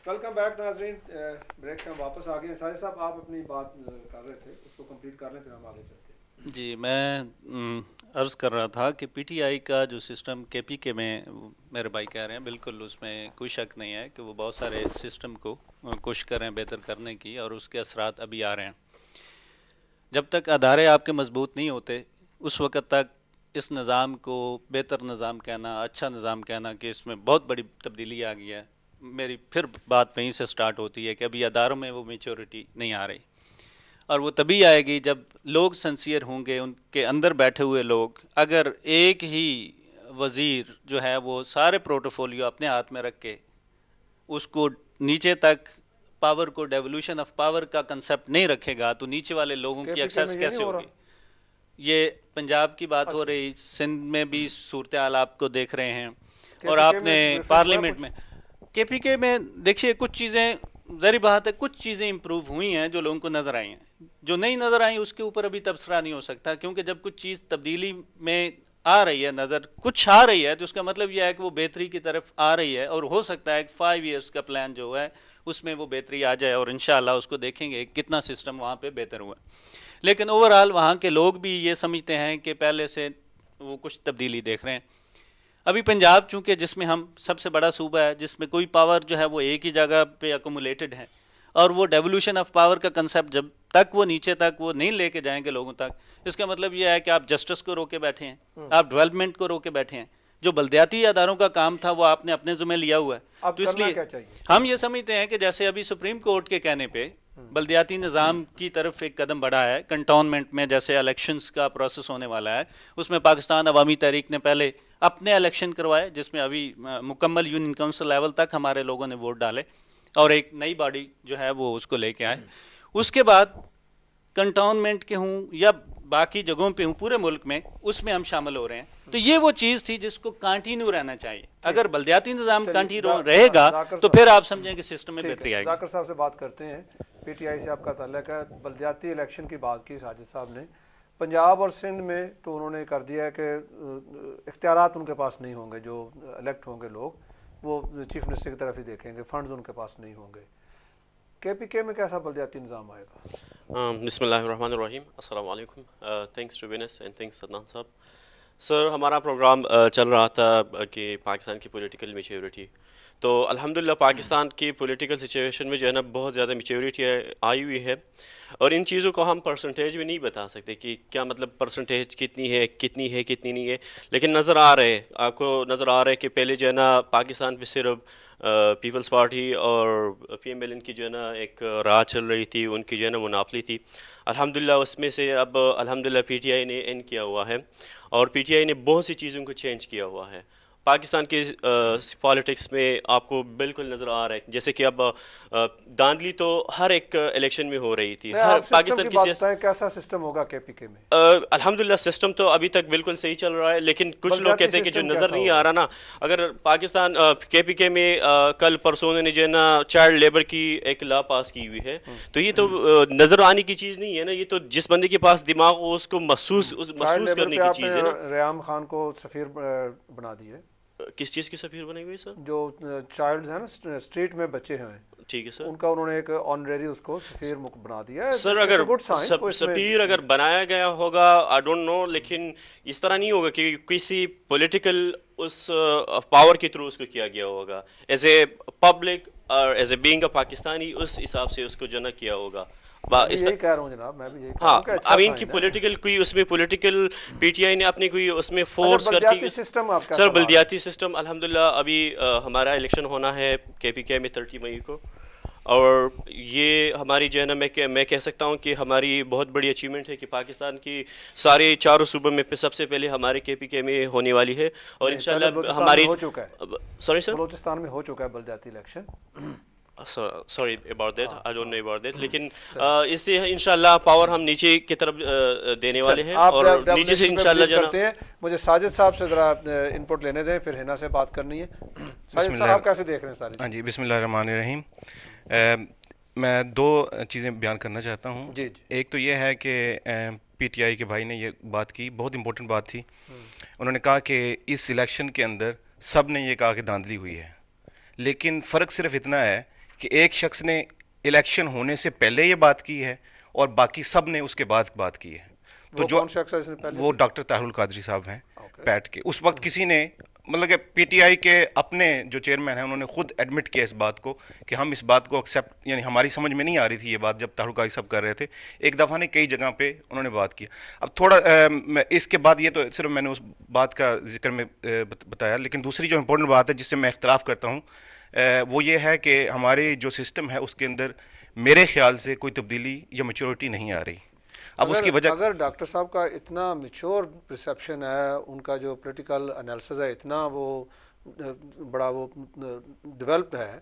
Welcome back ناظرین، break سے ہم واپس آ گئے ہیں. ساجد صاحب آپ اپنی بات کر رہے تھے، اس کو کمپلیٹ کر لیں پھر ہم آگے چلتے ہیں. جی میں عرض کر رہا تھا کہ پی ٹی آئی کا جو سسٹم کے پی کے میں میرے بھائی کہہ رہے ہیں، بالکل اس میں کوئی شک نہیں ہے کہ وہ بہت سارے سسٹم کو کوشش کر رہے ہیں بہتر کرنے کی، اور اس کے اثرات ابھی آ رہے ہیں. جب تک ادارے آپ کے مضبوط نہیں ہوتے اس وقت تک اس نظام کو بہتر نظام کہنا، اچھا نظام کہنا کہ اس میں بہت بڑی تبدیلی آ گئی ہے، میری پھر بات وہیں سے سٹارٹ ہوتی ہے کہ ابھی اداروں میں وہ میچورٹی نہیں آ رہی، اور وہ تبھی آئے گی جب لوگ سنسیئر ہوں گے. ان کے اندر بیٹھے ہوئے لوگ اگر ایک ہی وزیر جو ہے وہ سارے پروٹوفولیو اپنے ہاتھ میں رکھ کے اس کو نیچے تک پاور کو، ڈیولوشن آف پاور کا کنسیپٹ نہیں رکھے گا تو نیچے والے لوگوں کے کی پی کے میں ایکسیس یہ نہیں کیسے ہو ہوگی؟ رہا. یہ پنجاب کی بات ہو اچھا، رہی، سندھ میں بھی صورتحال آپ کو دیکھ رہے ہیں، کے اور پی کے آپ میں نے ڈفرینس ہوا پارلیمنٹ کچھ. میں کے پی کے میں دیکھیے کچھ چیزیں، ظاہر بات ہے کچھ چیزیں امپروو ہوئی ہیں جو لوگوں کو نظر آئی ہیں، جو نہیں نظر آئیں اس کے اوپر ابھی تبصرہ نہیں ہو سکتا، کیونکہ جب کچھ چیز تبدیلی میں آ رہی ہے، نظر کچھ آ رہی ہے تو اس کا مطلب یہ ہے کہ وہ بہتری کی طرف آ رہی ہے، اور ہو سکتا ہے کہ 5 ایئرس کا پلان جو ہے اس میں وہ بہتری آ جائے، اور انشاءاللہ اس کو دیکھیں گے کتنا سسٹم وہاں پہ بہتر ہوا. لیکن اوورآل وہاں کے لوگ بھی یہ سمجھتے ہیں کہ پہلے سے وہ کچھ تبدیلی دیکھ رہے ہیں. ابھی پنجاب چونکہ جس میں ہم سب سے بڑا صوبہ ہے، جس میں کوئی پاور جو ہے وہ ایک ہی جگہ پہ اکومولیٹڈ ہے، اور وہ ڈیولوشن آف پاور کا کنسیپٹ جب تک وہ نیچے تک وہ نہیں لے کے جائیں گے لوگوں تک، اس کا مطلب یہ ہے کہ آپ جسٹس کو روکے بیٹھے ہیں، آپ ڈیولپمنٹ کو روکے بیٹھے ہیں. جو بلدیاتی اداروں کا کام تھا وہ آپ نے اپنے ذمہ لیا ہوا ہے. اب تو اس کرنا لیے کیا چاہیے؟ ہم یہ سمجھتے ہیں کہ جیسے ابھی سپریم کورٹ کے کہنے پہ بلدیاتی نظام کی طرف ایک قدم بڑھا ہے، کنٹونمنٹ میں جیسے الیکشنز کا پروسیس ہونے والا ہے، اس میں پاکستان عوامی تحریک نے پہلے اپنے الیکشن کروائے جس میں ابھی مکمل یونین کونسل لیول تک ہمارے لوگوں نے ووٹ ڈالے، اور ایک نئی باڈی جو ہے وہ اس کو لے کے آئے. اس کے بعد کنٹونمنٹ کے ہوں یا باقی جگہوں پہ ہوں پورے ملک میں، اس میں ہم شامل ہو رہے ہیں. تو یہ وہ چیز تھی جس کو کنٹینیو رہنا چاہیے. اگر بلدیاتی نظام چلیے کنٹینیو رہے گا ذاکر تو صاحب، پھر آپ سمجھیں کہ سسٹم میں ٹھیک بہتری ہے، آئے گی. ذاکر صاحب سے بات کرتے ہیں. پی ٹی آئی سے آپ کا تعلق ہے. بلدیاتی الیکشن کی بات کی ساجد صاحب نے. پنجاب اور سندھ میں تو انہوں نے کر دیا ہے کہ اختیارات ان کے پاس نہیں ہوں گے، جو الیکٹ ہوں گے لوگ وہ چیف منسٹر کی طرف ہی دیکھیں گے، فنڈز ان کے پاس نہیں ہوں گے. کے پی کے میں کیسا بلدیاتی نظام آئے گا؟ بسم اللہ الرحمن الرحیم. السلام علیکم. تھینکس ٹو وینس اینڈ تھینکس سدنان صاحب. سر ہمارا پروگرام چل رہا تھا کہ پاکستان کی پولیٹیکل میچیورٹی، تو الحمدللہ پاکستان کی پولیٹیکل سچویشن میں جو ہے نا بہت زیادہ میچیورٹی آئی ہوئی ہے، اور ان چیزوں کو ہم پرسنٹیج میں نہیں بتا سکتے کہ کیا مطلب پرسنٹیج کتنی ہے کتنی نہیں ہے، لیکن نظر آ رہے ہیں، آپ کو نظر آ رہا ہے کہ پہلے جو ہے نا پاکستان پہ صرف پیپلز پارٹی اور پی ایم ایل این کی جو ہے نا ایک راہ چل رہی تھی، ان کی جو ہے نا مناپلی تھی. الحمدللہ اس میں سے اب الحمدللہ پی ٹی آئی نے اینڈ کیا ہوا ہے، اور پی ٹی آئی نے بہت سی چیزوں کو چینج کیا ہوا ہے. پاکستان کے پالیٹکس میں آپ کو بالکل نظر آ رہا ہے، جیسے کہ اب داندلی تو ہر ایک الیکشن میں ہو رہی تھی، نہیں، ہر آپ سسٹم پاکستان کی کی بات بتائیں، کیسا سسٹم ہوگا کے پی کے میں؟ الحمدللہ سسٹم تو ابھی تک بالکل صحیح چل رہا ہے، لیکن کچھ لوگ بلدیاتی کہتے ہیں کہ جو سسٹم نظر کیسا نہیں آ ہوگا؟ رہا نا، اگر پاکستان کے پی کے میں کل پرسوں نے جو ہے نا چائلڈ لیبر کی ایک لا پاس کی ہوئی ہے، تو یہ تو نظر آنے کی چیز نہیں ہے نا، یہ تو جس بندے کے پاس دماغ ہو اس کو چائلڈ محسوس لیبر کرنے پہ کی آپ نے چیز ہے نا. ریام خان کو سفیر بنا دیے. کس چیز کی سفیر بنائی ہوئی سر؟ جو چائلڈ ہیں نا اسٹریٹ میں بچے ہیں، ٹھیک ہے سر. ان کا انہوں نے ایک آنریری اس کو سفیر بنا دیا ہے. سر اگر گڈ سائن اس میں. سفیر اگر بنایا گیا ہوگا آئی ڈونٹ نو، لیکن اس طرح نہیں ہوگا کہ کسی پولیٹیکل اس پاور کے تھرو اس کو کیا گیا ہوگا، ایز اے پبلک اور as a being a Pakistani اس حساب سے اس کو جو نہ کیا ہوگا. میں بھی یہی کہہ رہا ہوں جناب، میں بھی یہی کہہ رہا ہاں ہوں کہ اچھا اب ان کی سائن ہے. پولیٹیکل کوئی اس میں پولیٹیکل پی ٹی آئی نے اپنی کوئی اس میں اچھا، فورس کر کے. بلدیاتی سسٹم آپ سر کیسا لا رہے ہیں؟ بلدیاتی سسٹم الحمدللہ ابھی ہمارا الیکشن ہونا ہے کے پی کے میں 30 مئی کو، اور یہ ہماری جو ہے نا میں کہہ سکتا ہوں کہ ہماری بہت بڑی اچیومنٹ ہے کہ پاکستان کی سارے چاروں صوبوں میں سب سے پہلے ہمارے کے پی کے میں ہونے والی ہے، اور نہیں، پہلے انشاءاللہ بلوچستان ہماری میں ہو چکا ہے. سوری سر، بلوچستان میں ہو چکا ہے بلدیاتی election. Sorry about that, I don't know about that, لیکن اس سے انشاءاللہ پاور ہم نیچے کی طرف دینے والے ہیں، آپ اور نیچے سے ڈیفینیشن پہ انشاءاللہ بلیو جو ہے نا. کرتے ہیں. مجھے ساجد صاحب سے ذرا انپٹ لینے دیں، پھر ہنا سے بات کرنی ہے. ساجد صاحب آپ کیسے دیکھ رہے ہیں ساری؟ ہاں جی، بسم اللہ الرحمن الرحیم. میں دو چیزیں بیان کرنا چاہتا ہوں. جی جی. ایک تو یہ ہے کہ پی ٹی آئی کے بھائی نے یہ بات کی، بہت امپورٹنٹ بات تھی. انہوں نے کہا کہ اس الیکشن کے اندر سب نے یہ کہا کہ دھاندلی ہوئی ہے، لیکن فرق صرف اتنا ہے کہ ایک شخص نے الیکشن ہونے سے پہلے یہ بات کی ہے اور باقی سب نے اس کے بعد بات کی ہے. تو جو وہ ڈاکٹر طاہر القادری صاحب ہیں پیٹ کے, اس وقت کسی نے مطلب کہ پی ٹی آئی کے اپنے جو چیئرمین ہیں انہوں نے خود ایڈمٹ کیا اس بات کو کہ ہم اس بات کو ایکسیپٹ, یعنی ہماری سمجھ میں نہیں آ رہی تھی یہ بات جب طاہر القادری صاحب کر رہے تھے. ایک دفعہ نے کئی جگہ پہ انہوں نے بات کیا. اب تھوڑا اس کے بعد یہ تو صرف میں نے اس بات کا ذکر میں بتایا, لیکن دوسری جو امپورٹنٹ بات ہے جس سے میں اختلاف کرتا ہوں وہ یہ ہے کہ ہمارے جو سسٹم ہے اس کے اندر میرے خیال سے کوئی تبدیلی یا میچورٹی نہیں آ رہی. اب اس کی وجہ اگر ڈاکٹر صاحب کا اتنا میچور پرسیپشن ہے, ان کا جو پولیٹیکل انالیسز ہے اتنا وہ بڑا وہ ڈیولپڈ ہے,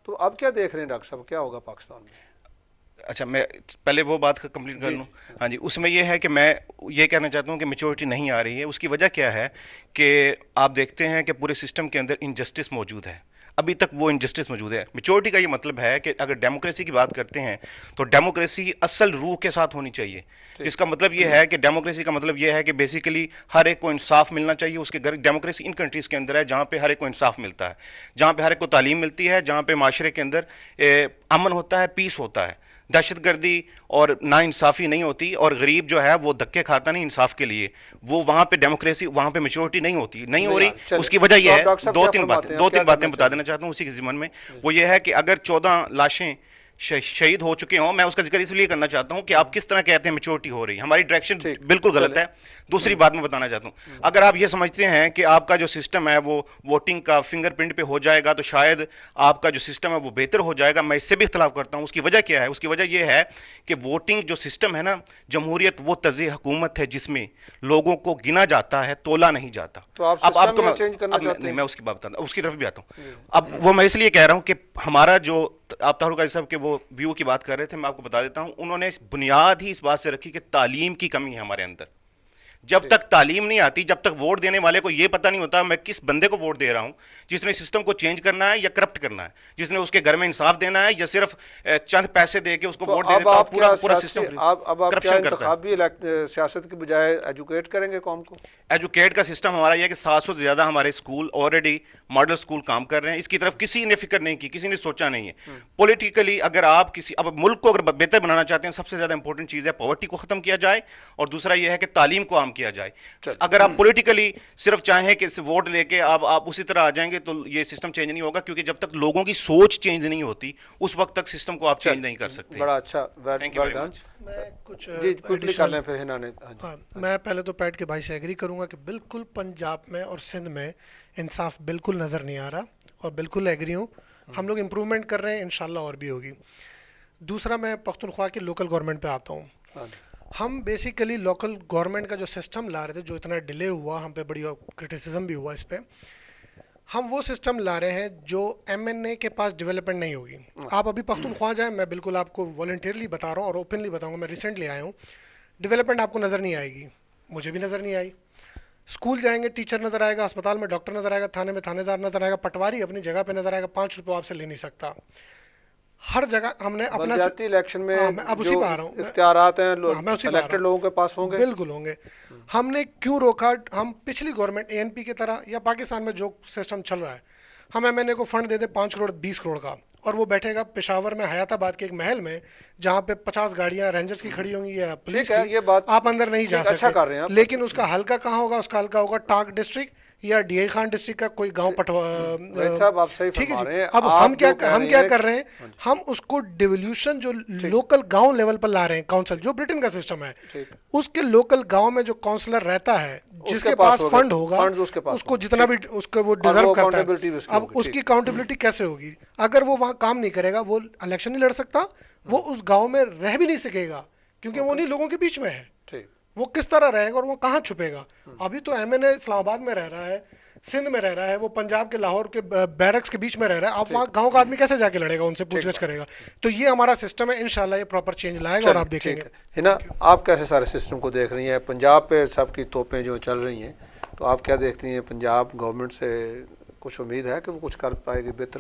تو اب کیا دیکھ رہے ہیں ڈاکٹر صاحب, کیا ہوگا پاکستان میں؟ اچھا میں پہلے وہ بات کمپلیٹ کر لوں. ہاں جی, اس میں یہ ہے کہ میں یہ کہنا چاہتا ہوں کہ میچورٹی نہیں آ رہی ہے. اس کی وجہ کیا ہے کہ آپ دیکھتے ہیں کہ پورے سسٹم کے اندر انجسٹس موجود ہے, ابھی تک وہ انجسٹس موجود ہے. میچورٹی کا یہ مطلب ہے کہ اگر ڈیموکریسی کی بات کرتے ہیں تو ڈیموکریسی اصل روح کے ساتھ ہونی چاہیے, جس کا مطلب یہ ہے کہ ڈیموکریسی کا مطلب یہ ہے کہ بیسیکلی ہر ایک کو انصاف ملنا چاہیے. اس کے گھر ڈیموکریسی ان کنٹریز کے اندر ہے جہاں پہ ہر ایک کو انصاف ملتا ہے, جہاں پہ ہر ایک کو تعلیم ملتی ہے, جہاں پہ معاشرے کے اندر امن ہوتا ہے, پیس ہوتا ہے, دہشت گردی اور نا انصافی نہیں ہوتی, اور غریب جو ہے وہ دھکے کھاتا نہیں انصاف کے لیے. وہ وہاں پہ ڈیموکریسی, وہاں پہ میچورٹی نہیں ہوتی, نہیں ہو رہی. اس کی وجہ یہ ہے, دو تین باتیں بتا دینا چاہتا ہوں اسی کے ضمن میں. وہ یہ ہے کہ اگر 14 لاشیں شہید ہو چکے ہوں, میں اس کا ذکر اس لیے کرنا چاہتا ہوں کہ آپ کس طرح کہتے ہیں میچورٹی ہو رہی, ہماری ڈائریکشن بالکل غلط ہے. دوسری بات میں بتانا چاہتا ہوں, اگر آپ یہ سمجھتے ہیں کہ آپ کا جو سسٹم ہے وہ ووٹنگ کا فنگر پرنٹ پہ ہو جائے گا تو شاید آپ کا جو سسٹم ہے وہ بہتر ہو جائے گا, میں اس سے بھی اختلاف کرتا ہوں. اس کی وجہ کیا ہے؟ اس کی وجہ یہ ہے کہ ووٹنگ جو سسٹم ہے نا, جمہوریت وہ طرز حکومت ہے جس میں لوگوں کو گنا جاتا ہے, تولا نہیں جاتا. اب آپ کو میں اس کی بات بتاتا ہوں, اس کی طرف بھی آتا ہوں. اب وہ میں اس لیے کہہ رہا ہوں کہ ہمارا جو آپ طاہر القادری صاحب کے وہ ویو کی بات کر رہے تھے, میں آپ کو بتا دیتا ہوں, انہوں نے بنیاد ہی اس بات سے رکھی کہ تعلیم کی کمی ہے ہمارے اندر. جب تک تعلیم نہیں آتی, جب تک ووٹ دینے والے کو یہ پتہ نہیں ہوتا میں کس بندے کو ووٹ دے رہا ہوں, جس نے سسٹم کو چینج کرنا ہے یا کرپٹ کرنا ہے, جس نے اس کے گھر میں انصاف دینا ہے یا صرف چند پیسے دے کے اس کو ووٹ دے دیتا ہے, پورا سسٹم کرپشن کرتا ہے. سیاست کی بجائے ایجوکیٹ کریں گے قوم کو. ایجوکیٹ کا سسٹم ہمارا یہ ہے کہ 700 سے زیادہ ہمارے اسکول آلریڈی ماڈل اسکول کام کر رہے ہیں. اس کی طرف کسی نے فکر نہیں کی, کسی نے سوچا نہیں ہے. پولیٹیکلی اگر آپ کسی اب ملک کو اگر بہتر بنانا چاہتے ہیں, سب سے زیادہ امپورٹنٹ چیز ہے پاورٹی کو ختم کیا جائے, اور دوسرا یہ ہے کہ تعلیم کو عام کیا جائے. اگر آپ پولیٹیکلی صرف چاہیں کہ ووٹ لے کے آپ اسی طرح آ جائیں گے تو یہ سسٹم چینج نہیں ہوگا, کیونکہ جب تک لوگوں کی سوچ چینج نہیں ہوتی اس وقت تک سسٹم کو آپ چینج نہیں کر سکتے. بڑا اچھا. میں پہلے تو پیٹ کے بھائی سے ایگری کروں گا کہ بالکل پنجاب میں اور سندھ میں انصاف بالکل نظر نہیں آ رہا, اور بالکل ایگری ہوں. ہم لوگ امپرومنٹ کر رہے ہیں, انشاءاللہ اور بھی ہوگی. دوسرا میں پختونخوا کی لوکل گورنمنٹ پہ آتا ہوں. ہم بیسیکلی لوکل گورنمنٹ کا جو سسٹم لا رہے تھے, جو اتنا ڈیلے ہوا, ہم پہ بڑی کرٹیسزم بھی ہوا اس پہ, ہم وہ سسٹم لا رہے ہیں جو ایم این اے کے پاس ڈیولپمنٹ نہیں ہوگی. آپ ابھی پختونخوا جائیں, میں بالکل آپ کو والنٹیئرلی بتا رہا ہوں اور اوپنلی بتاؤں گا, میں ریسنٹلی آیا ہوں, ڈیولپمنٹ آپ کو نظر نہیں آئے گی, مجھے بھی نظر نہیں آئی. اسکول جائیں گے ٹیچر نظر آئے گا, اسپتال میں ڈاکٹر نظر آئے گا, تھانے میں تھانے دار نظر آئے گا, پٹواری اپنی جگہ پہ نظر آئے گا, 5 روپے آپ سے لے نہیں سکتا. ہر جگہ ہم نے اپنا بلدیاتی الیکشن میں اب اسی پہ آ رہا ہوں, اختیارات ہیں الیکٹڈ لوگوں کے پاس ہوں گے, بالکل ہوں گے. ہم نے کیوں روکا؟ ہم پچھلی گورنمنٹ اے این پی کی طرح یا پاکستان میں جو سسٹم چل رہا ہے, ہم ایم این اے کو فنڈ دے دیں 5 کروڑ 20 کروڑ کا, اور وہ بیٹھے گا پشاور میں حیات آباد کے ایک محل میں جہاں پہ 50 گاڑیاں رینجرز کی کھڑی ہوں گی یا پولیس کی, یہ بات آپ اندر نہیں جا سکتے. لیکن اس کا حلقہ کہاں ہوگا؟ اس کا حلقہ ہوگا ٹانک ڈسٹرکٹ یا ڈی آئی خان ڈسٹرکٹ کا کوئی گاؤں ٹھیک ہے. اب ہم کیا کر رہے ہیں, ہم اس کو ڈیولیوشن جو لوکل گاؤں لیول پر لا رہے ہیں. کاؤنسل جو برٹن کا سسٹم ہے, اس کے لوکل گاؤں میں جو کاؤنسلر رہتا ہے, جس کے پاس فنڈ ہوگا, اس کو جتنا بھی اس کو وہ ڈیزرو کرتا ہے, اب اس کی اکاؤنٹیبلٹی کیسے ہوگی؟ اگر وہ وہاں کام نہیں کرے گا, وہ الیکشن نہیں لڑ سکتا, وہ اس گاؤں میں رہ بھی نہیں سکے گا, کیونکہ وہ نہیں لوگوں کے بیچ میں ہے. وہ کس طرح رہے گا اور وہ کہاں چھپے گا؟ ابھی تو ایم این اے اسلام آباد میں رہ رہا ہے, سندھ میں رہ رہا ہے, وہ پنجاب کے لاہور کے بیرکس کے بیچ میں رہ رہا ہے. آپ وہاں گاؤں کا آدمی کیسے جا کے لڑے گا, ان سے پوچھ گچھ کرے گا؟ تو یہ ہمارا سسٹم ہے, انشاءاللہ یہ پراپر چینج لائے گا, اور آپ دیکھیں گے. ہے نا, آپ کیسے سارے سسٹم کو دیکھ رہی ہیں؟ پنجاب پہ سب کی توپیں جو چل رہی ہیں, تو آپ کیا دیکھتی ہیں؟ پنجاب گورنمنٹ سے کچھ امید ہے کہ وہ کچھ کر پائے گی بہتر؟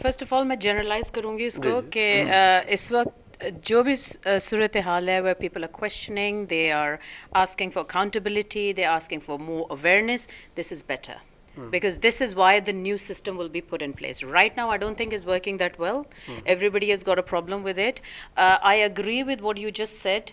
فرسٹ آف آل میں جنرلائز کروں گی اس کو کہ اس وقت جو بھی صورتحال ہے, where people are questioning, they are asking for accountability, they are asking for more awareness, this is better. because this is why the new system will be put in place. Right now, I don't think it's working that well. Everybody has got a problem with it. I agree with what you just said,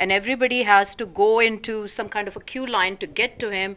and everybody has to go into some kind of a queue line to get to him,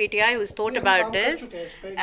PTI who's thought about this.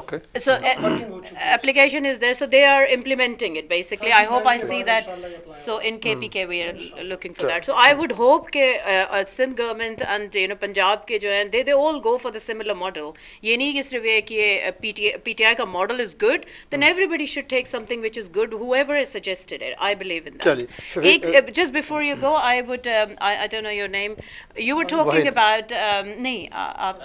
Okay. so application is there, so they are implementing it basically. I hope I see that. So in KPK we are looking for that. So I would hope ke Sindh government and Punjab ke jo hain, they all go for the similar model. Ye nahi ki sirf ye ki PTI ka model is good, then everybody should take something which is good, whoever has suggested it. I believe in that. Just before you go, I would I don't know your name, you were talking about nahi aap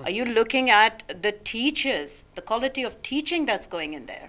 Are you looking at the teachers, the quality of teaching that's going in there?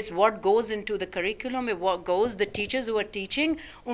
It's what goes into the curriculum, what goes the teachers who are teaching,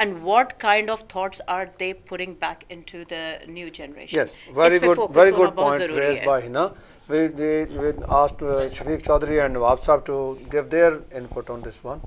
and what kind of thoughts are they putting back into the new generation. Yes, very good point raised by Hina. We asked Shafiq Chaudhary and Nawab Saab to give their input on this one.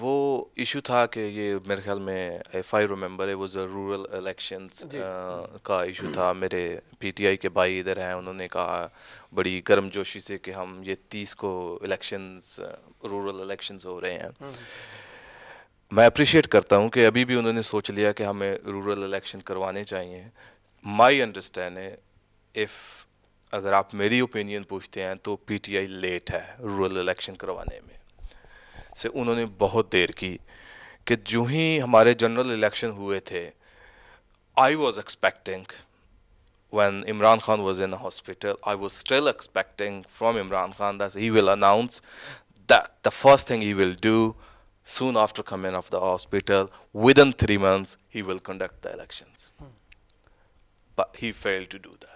وہ issue تھا کہ یہ میرے خیال میں F I remember ہے وہ rural elections کا ایشو تھا. میرے پی ٹی آئی کے بھائی ادھر ہیں, انہوں نے کہا بڑی گرم جوشی سے کہ ہم یہ 30 کو الیکشنز رورل الیکشنز ہو رہے ہیں. میں اپریشیٹ کرتا ہوں کہ ابھی بھی انہوں نے سوچ لیا کہ ہمیں رورل الیکشن کروانے چاہیے. مائی انڈرسٹینڈ ہے اگر آپ میری اوپینین پوچھتے ہیں تو پی ٹی آئی لیٹ ہے رورل الیکشن کروانے میں سے. انہوں نے بہت دیر کی کہ جو ہی ہمارے جنرل الیکشن ہوئے تھے, I was expecting when Imran Khan was in the hospital, I was still expecting from Imran Khan that he will announce that the first thing he will do soon after coming off the hospital, within 3 months, he will conduct the elections. But he failed to do that.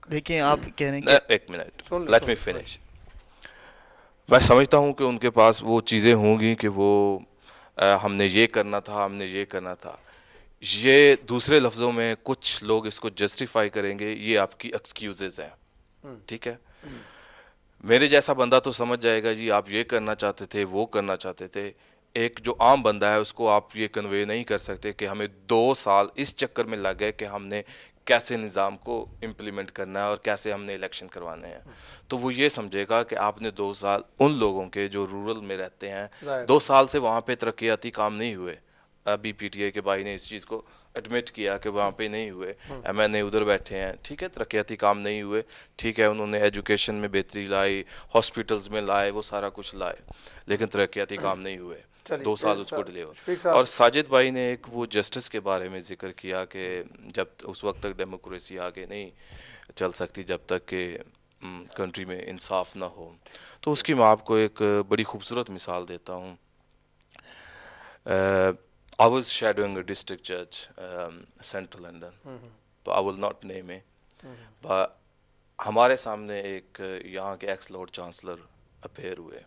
دیکھیں آپ کہہ رہے ہیں ایک minute, let me finish. میں سمجھتا ہوں کہ ان کے پاس وہ چیزیں ہوں گی کہ وہ ہم نے یہ کرنا تھا, ہم نے یہ کرنا تھا. یہ دوسرے لفظوں میں کچھ لوگ اس کو جسٹیفائی کریں گے, یہ آپ کی ایکسکیوزز ہیں, ٹھیک ہے. میرے جیسا بندہ تو سمجھ جائے گا جی آپ یہ کرنا چاہتے تھے, وہ کرنا چاہتے تھے. ایک جو عام بندہ ہے اس کو آپ یہ کنوے نہیں کر سکتے کہ ہمیں 2 سال اس چکر میں لگ گئے کہ ہم نے کیسے نظام کو امپلیمنٹ کرنا ہے اور کیسے ہم نے الیکشن کروانے ہیں. تو وہ یہ سمجھے گا کہ آپ نے 2 سال ان لوگوں کے جو رورل میں رہتے ہیں, 2 سال سے وہاں پہ ترقیاتی کام نہیں ہوئے. ابھی پی ٹی آئی کے بھائی نے اس چیز کو ایڈمٹ کیا کہ وہاں پہ نہیں ہوئے. ایم این اے ادھر بیٹھے ہیں, ٹھیک ہے, ترقیاتی کام نہیں ہوئے, ٹھیک ہے, انہوں نے ایجوکیشن میں بہتری لائی, ہاسپٹلز میں لائے, وہ سارا کچھ لائے, لیکن ترقیاتی کام نہیں ہوئے. 2 سال اس کو ڈیلے ہو. اور ساجد بھائی نے ایک وہ جسٹس کے بارے میں ذکر کیا کہ جب اس وقت تک ڈیموکریسی آگے نہیں چل سکتی جب تک کہ کنٹری میں انصاف نہ ہو. تو اس کی میں آپ کو ایک بڑی خوبصورت مثال دیتا ہوں. I was shadowing a district judge, Central London. But I will not name it. But ہمارے سامنے ایک یہاں کے ایکس لارڈ چانسلر اپیئر ہوئے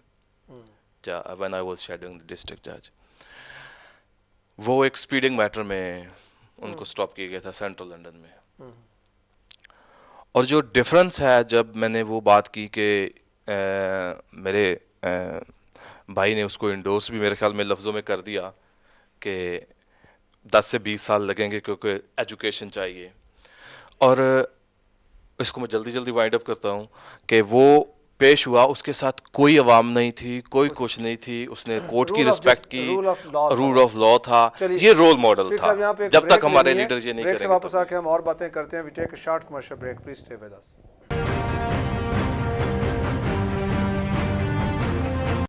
when I was shadowing the district judge. وہ ایک اسپیڈنگ میٹر میں ان کو اسٹاپ کیا گیا تھا سینٹرل لنڈن میں. اور جو ڈفرنس ہے, جب میں نے وہ بات کی کہ میرے بھائی نے اس کو انڈورس بھی میرے خیال میں لفظوں میں کر دیا کہ 10 سے 20 سال لگیں گے کیونکہ ایجوکیشن چاہیے. اور اس کو میں جلدی وائنڈ اپ کرتا ہوں کہ وہ پیش ہوا, اس کے ساتھ کوئی عوام نہیں تھی, کوئی کچھ نہیں تھی, اس نے کورٹ کی رسپیکٹ کی, رول آف لا تھا, یہ رول ماڈل تھا. جب تک ہمارے لیڈر یہ نہیں کریں گے. واپس آ کے ہم اور باتیں کرتے ہیں. We take a short commercial break, please stay with us.